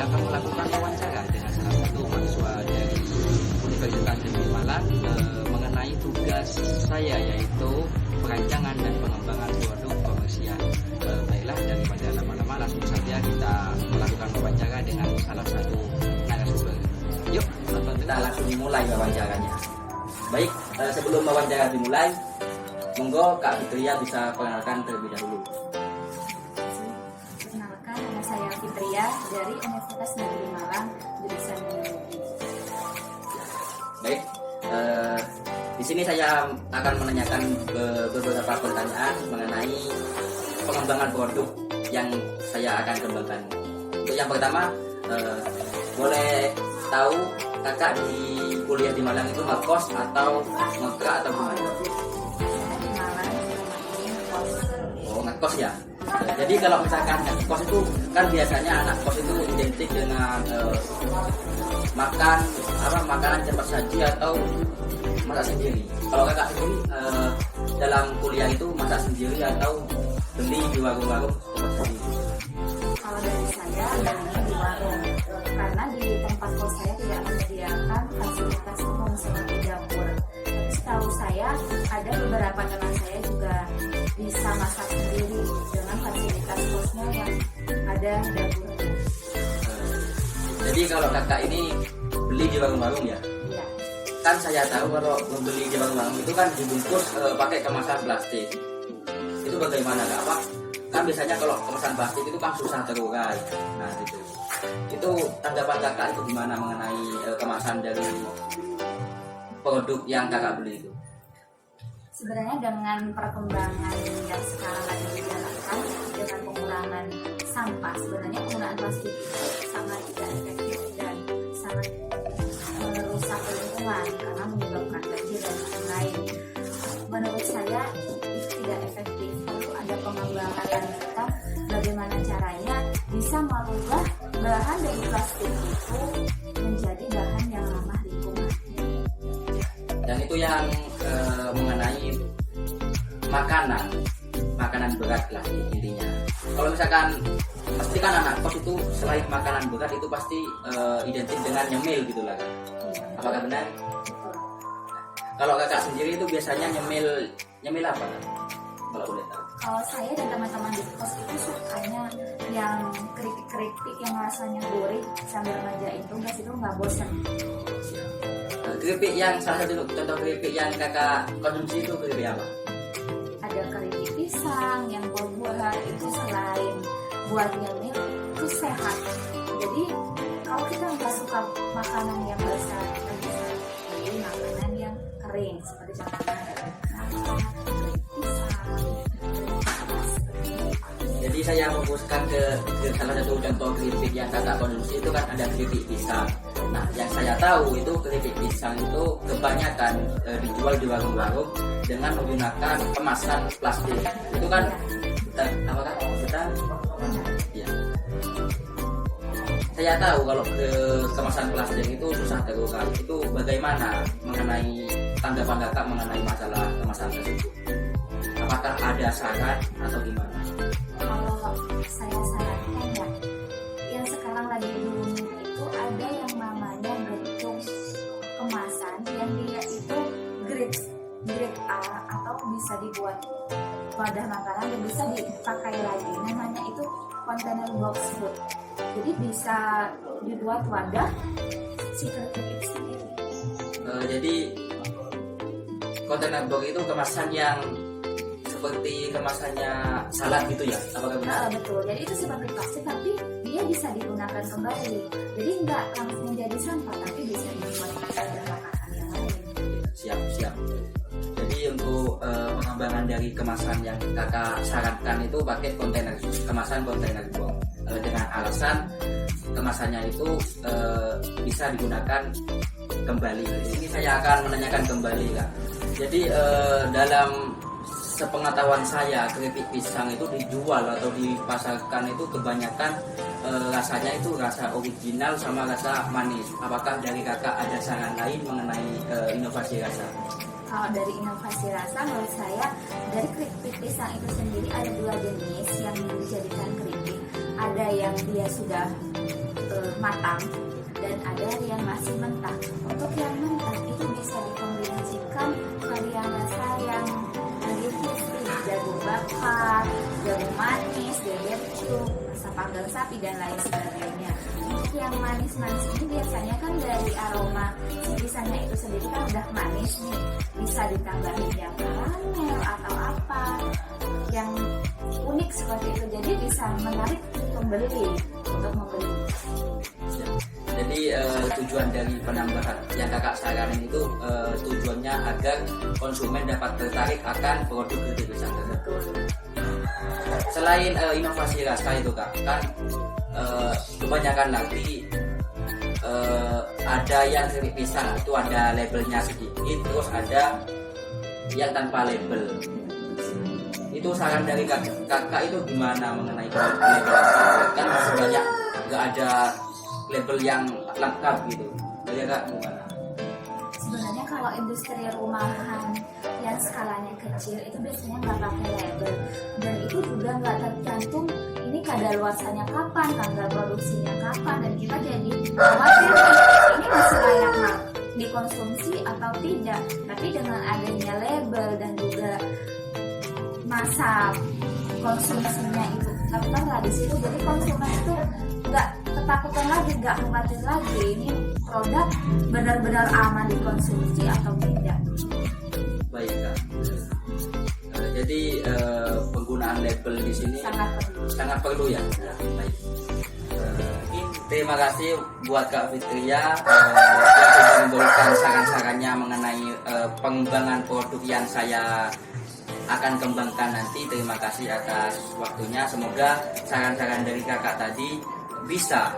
saya akan melakukan wawancara dengan salah satu mahasiswa dari Universitas Negeri Malang mengenai tugas saya, yaitu perancangan dan pengembangan produk komersial. Baiklah, daripada lama-lama langsung saja kita melakukan wawancara dengan salah satu narasumber. Yuk, kita langsung dimulai wawancaranya. Baik, sebelum wawancara dimulai, monggo Kak Fitria bisa perkenalkan terlebih dahulu. Perkenalkan, nama saya Fitria dari Universitas Negeri Malang, jurusan Biologi. Baik, di sini saya akan menanyakan beberapa pertanyaan mengenai pengembangan produk yang saya akan kembangkan. Untuk yang pertama, boleh tahu kakak di kuliah di Malang itu ngekos atau ngontrak atau gimana? Saya di Malang, selama ini ngekos. Oh, ngekos ya. Jadi kalau misalkan ngekos itu kan biasanya anak kos itu identik dengan makanan cepat saji atau masak sendiri. Kalau kakak sendiri dalam kuliah itu masak sendiri atau beli di warung-warung cepat saji? Kalau dari saya, beli di warung. Karena di tempat kos saya tidak menyediakan fasilitas umum seperti dapur. Tapi setahu saya, ada beberapa teman saya juga bisa masak sendiri dengan fasilitas kosnya yang ada dapur. Jadi kalau kakak ini beli di warung-warung ya? Iya. Kan saya tahu kalau membeli di warung-warung itu kan dibungkus pakai kemasan plastik. Itu bagaimana kak? Apa? Kan biasanya kalau kemasan plastik itu kan susah terurai. Nah itu tanggapan kakak itu gimana mengenai kemasan dari produk yang kakak beli itu? Sebenarnya dengan perkembangan yang sekarang lagi dijalankan dengan pengurangan sampah, sebenarnya penggunaan plastik itu sangat tidak efektif dan sangat merusak lingkungan karena menyebabkan banjir dan lain-lain. Menurut saya itu tidak efektif. Perlu ada pengembangan lanjutan bagaimana caranya bisa merubah bahan dari plastik itu menjadi bahan yang ramah lingkungan. Dan itu yang mengenai makanan berat lah intinya. Kalau misalkan pasti kan anak kos itu selain makanan berat itu pasti identik dengan nyemil gitu lah kan. Apakah benar? Kalau kakak sendiri itu biasanya nyemil apa kan? Kalau boleh tahu. Kalau saya dan teman-teman di kos itu sukanya yang keripik-keripik yang rasanya gurih sambil ngerjain tugas itu nggak bosan. Keripik yang salah satu contoh keripik yang kakak konsumsi itu keripik apa? Ada keripik pisang yang buah-buahan itu selain buat nyemil itu sehat. Jadi kalau kita nggak suka makanan yang basah, kita bisa beli makanan yang kering seperti contohnya nafas, keripik pisang. Jadi saya fokuskan ke salah satu contoh keripik yang kakak konsumsi itu kan ada keripik pisang. Nah, yang saya tahu itu keripik pisang itu kebanyakan dijual di warung-warung dengan menggunakan kemasan plastik. Itu kan apakah betul? Ya. Saya tahu kalau kemasan plastik itu susah terurai. Itu bagaimana mengenai tanggapan kakak mengenai masalah kemasan tersebut? Apakah ada saran atau gimana? Kalau saya sarankan ya, yang sekarang lagi booming itu ada yang namanya bentuk kemasan yang dia itu grade A atau bisa dibuat wadah makanan dan bisa dipakai lagi. Namanya itu container box food. Jadi bisa dibuat wadah si keripik itu sendiri. Jadi container box itu kemasan yang seperti kemasannya salad gitu ya? Apakah benar? Betul, jadi itu seperti plastik tapi dia bisa digunakan kembali. Jadi nggak langsung jadi sampah tapi bisa dibuat makanan yang lain. Siap. Jadi untuk pengembangan dari kemasan yang kakak sarankan itu pakai kemasan kontainer box dengan alasan kemasannya itu bisa digunakan kembali. Ini saya akan menanyakan kembali kak. Jadi dalam sepengetahuan saya keripik pisang itu dijual atau dipasarkan itu kebanyakan rasanya itu rasa original sama rasa manis. Apakah dari kakak ada saran lain mengenai inovasi rasa? Kalau dari inovasi rasa menurut saya dari keripik pisang itu sendiri ada dua jenis yang dijadikan keripik. Ada yang dia sudah matang dan ada yang masih mentah. Untuk yang mentah itu bisa dikombinasikan varian rasa yang lebih crispy, jagung bakar, jagung manis, barbecue, rasa panggang sapi dan lain sebagainya. Untuk yang manis-manis ini biasanya kan dari aroma si pisangnya itu sendiri kan udah manis nih, bisa ditambahin yang karamel atau apa yang unik seperti itu, jadi bisa menarik pembeli untuk membeli. Jadi tujuan dari penambahan yang kakak saranin itu tujuannya agar konsumen dapat tertarik akan produk keripik pisang tersebut. Selain inovasi rasa itu kak, kan kebanyakan lagi ada yang keripik pisang itu ada labelnya sedikit, terus ada yang tanpa label. Itu saran dari kakak itu gimana mengenai label? Kan masih banyak nggak ada label yang lengkap gitu. Jadi kak gimana? Sebenarnya kalau industri rumahan yang skalanya kecil itu biasanya nggak pakai label, dan itu juga nggak tercantum ini kadaluarsanya kapan, tanggal produksinya kapan, dan kita jadi khawatir ini masih layak dikonsumsi atau tidak. Tapi dengan adanya label dan juga masa konsumsinya itu tertera di situ, jadi konsumen itu nggak ketakutan lagi, nggak khawatir lagi ini produk benar-benar aman dikonsumsi atau tidak. Baik kak. Jadi penggunaan label di sini sangat perlu ya. Baik. Terima kasih buat Kak Fitria yang sudah memberikan saran-sarannya mengenai pengembangan produk yang saya akan kembangkan nanti. Terima kasih atas waktunya. Semoga saran-saran dari kakak tadi bisa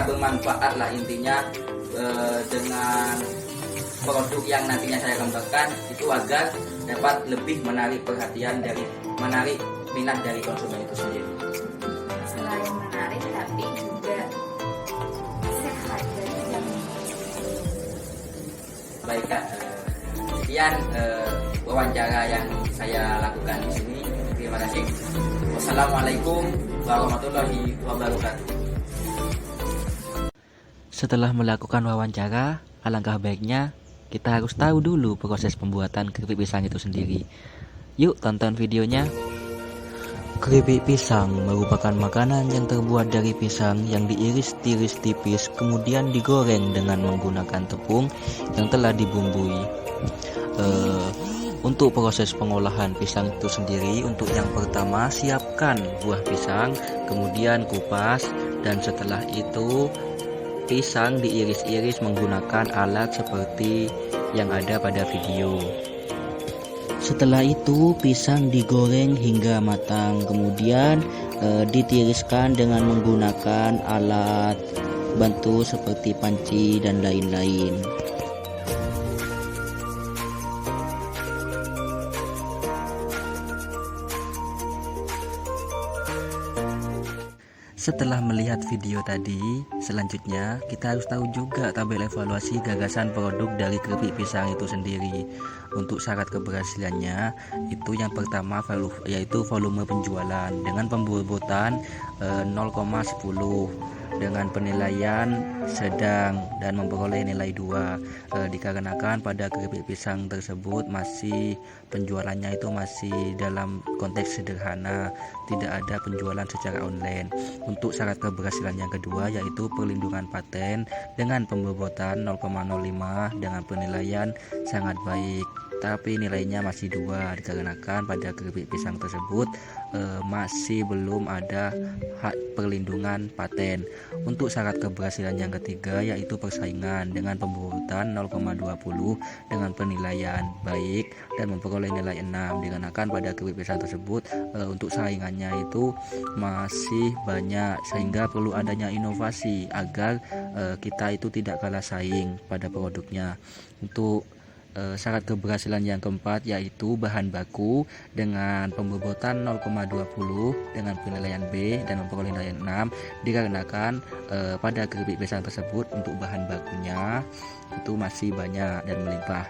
bermanfaat lah intinya dengan produk yang nantinya saya kembangkan itu agar dapat lebih menarik perhatian menarik minat dari konsumen itu sendiri. Selain menarik tapi juga sehat dan jamin. Baik kak, sekian wawancara yang saya lakukan di sini. Terima kasih. Wassalamualaikum warahmatullahi wabarakatuh. Setelah melakukan wawancara, alangkah baiknya kita harus tahu dulu proses pembuatan keripik pisang itu sendiri. Yuk tonton videonya. Keripik pisang merupakan makanan yang terbuat dari pisang yang diiris tipis kemudian digoreng dengan menggunakan tepung yang telah dibumbui. Untuk proses pengolahan pisang itu sendiri, untuk yang pertama siapkan buah pisang, kemudian kupas, dan setelah itu pisang diiris-iris menggunakan alat seperti yang ada pada video. Setelah itu pisang digoreng hingga matang, kemudian ditiriskan dengan menggunakan alat bantu seperti panci dan lain-lain. Setelah melihat video tadi, selanjutnya kita harus tahu juga tabel evaluasi gagasan produk dari keripik pisang itu sendiri. Untuk syarat keberhasilannya, itu yang pertama yaitu volume penjualan dengan pembobotan 0,10 dengan penilaian sedang dan memperoleh nilai 2, dikarenakan pada keripik pisang tersebut penjualannya itu masih dalam konteks sederhana, tidak ada penjualan secara online. Untuk syarat keberhasilan yang kedua yaitu perlindungan paten dengan pembobotan 0,05 dengan penilaian sangat baik, tapi nilainya masih 2 dikarenakan pada keripik pisang tersebut masih belum ada hak perlindungan paten. Untuk syarat keberhasilan yang ketiga yaitu persaingan dengan pembobotan 0,20 dengan penilaian baik dan memperoleh nilai 6 dikarenakan pada keripik pisang tersebut untuk saingannya itu masih banyak, sehingga perlu adanya inovasi agar kita itu tidak kalah saing pada produknya. Untuk syarat keberhasilan yang keempat yaitu bahan baku dengan pembobotan 0,20 dengan penilaian B dan memperoleh nilai 6 dikarenakan pada keripik pisang tersebut untuk bahan bakunya itu masih banyak dan melimpah.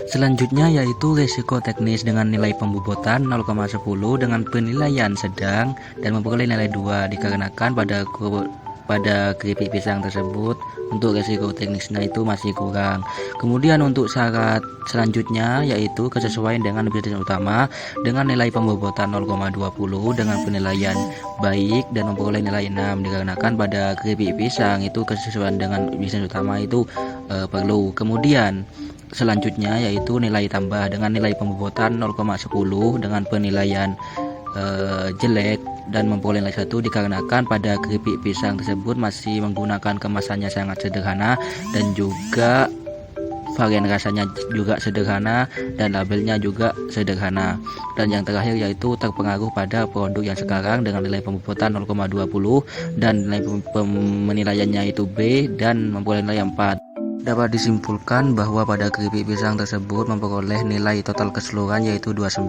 Selanjutnya yaitu resiko teknis dengan nilai pembobotan 0,10 dengan penilaian sedang dan memperoleh nilai 2 dikarenakan pada keripik pisang tersebut untuk resiko teknisnya itu masih kurang. Kemudian untuk syarat selanjutnya yaitu kesesuaian dengan bisnis utama dengan nilai pembobotan 0,20 dengan penilaian baik dan memperoleh nilai 6 dikarenakan pada keripik pisang itu kesesuaian dengan bisnis utama itu perlu. Kemudian selanjutnya yaitu nilai tambah dengan nilai pembobotan 0,10 dengan penilaian jelek dan memperoleh nilai 1 dikarenakan pada keripik pisang tersebut masih menggunakan kemasannya sangat sederhana dan juga varian rasanya juga sederhana dan labelnya juga sederhana. Dan yang terakhir yaitu terpengaruh pada produk yang sekarang dengan nilai pembobotan 0,20 dan nilai penilaiannya itu B dan memperoleh nilai 4. Dapat disimpulkan bahwa pada keripik pisang tersebut memperoleh nilai total keseluruhan yaitu 29.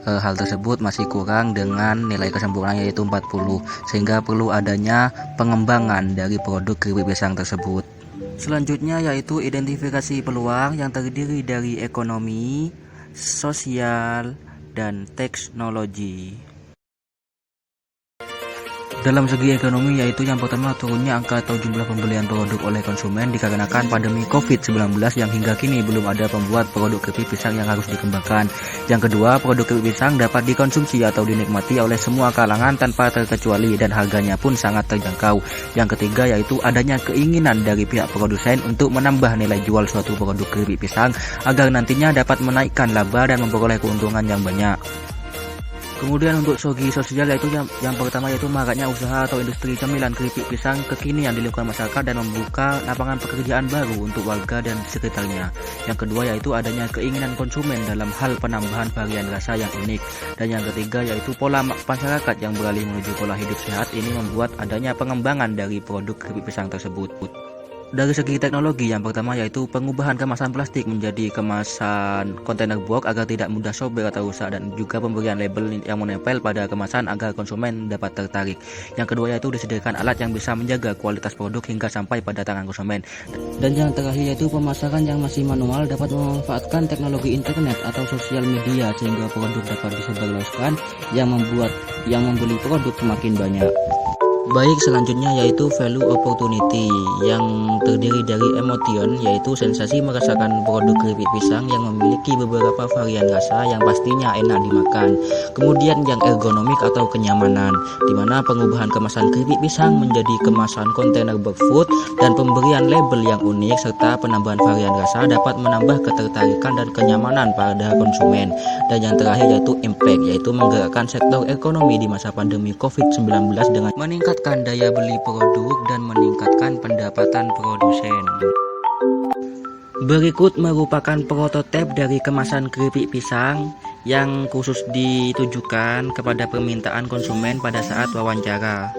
Hal tersebut masih kurang dengan nilai kesempurnaan yaitu 40, sehingga perlu adanya pengembangan dari produk keripik pisang tersebut. Selanjutnya yaitu identifikasi peluang yang terdiri dari ekonomi, sosial, dan teknologi. Dalam segi ekonomi yaitu yang pertama turunnya angka atau jumlah pembelian produk oleh konsumen dikarenakan pandemi COVID-19 yang hingga kini belum ada pembuat produk keripik pisang yang harus dikembangkan. Yang kedua, produk keripik pisang dapat dikonsumsi atau dinikmati oleh semua kalangan tanpa terkecuali dan harganya pun sangat terjangkau. Yang ketiga yaitu adanya keinginan dari pihak produsen untuk menambah nilai jual suatu produk keripik pisang agar nantinya dapat menaikkan laba dan memperoleh keuntungan yang banyak. Kemudian untuk segi sosial yaitu yang pertama yaitu maraknya usaha atau industri cemilan keripik pisang kekinian di lingkungan masyarakat dan membuka lapangan pekerjaan baru untuk warga dan sekitarnya. Yang kedua yaitu adanya keinginan konsumen dalam hal penambahan varian rasa yang unik. Dan yang ketiga yaitu pola masyarakat yang beralih menuju pola hidup sehat ini membuat adanya pengembangan dari produk keripik pisang tersebut. Dari segi teknologi yang pertama yaitu pengubahan kemasan plastik menjadi kemasan kontainer box agar tidak mudah sobek atau rusak dan juga pemberian label yang menempel pada kemasan agar konsumen dapat tertarik. Yang kedua yaitu disediakan alat yang bisa menjaga kualitas produk hingga sampai pada tangan konsumen. Dan yang terakhir yaitu pemasaran yang masih manual dapat memanfaatkan teknologi internet atau sosial media sehingga produk dapat disebarluaskan yang membuat yang membeli produk semakin banyak. Baik, selanjutnya yaitu value opportunity yang terdiri dari emotion yaitu sensasi merasakan produk keripik pisang yang memiliki beberapa varian rasa yang pastinya enak dimakan. Kemudian yang ergonomik atau kenyamanan, di mana pengubahan kemasan keripik pisang menjadi kemasan kontainer box food dan pemberian label yang unik serta penambahan varian rasa dapat menambah ketertarikan dan kenyamanan pada konsumen. Dan yang terakhir yaitu impact yaitu menggerakkan sektor ekonomi di masa pandemi COVID-19 dengan meningkatkan daya beli produk dan meningkatkan pendapatan produsen. Berikut merupakan prototipe dari kemasan keripik pisang yang khusus ditujukan kepada permintaan konsumen pada saat wawancara.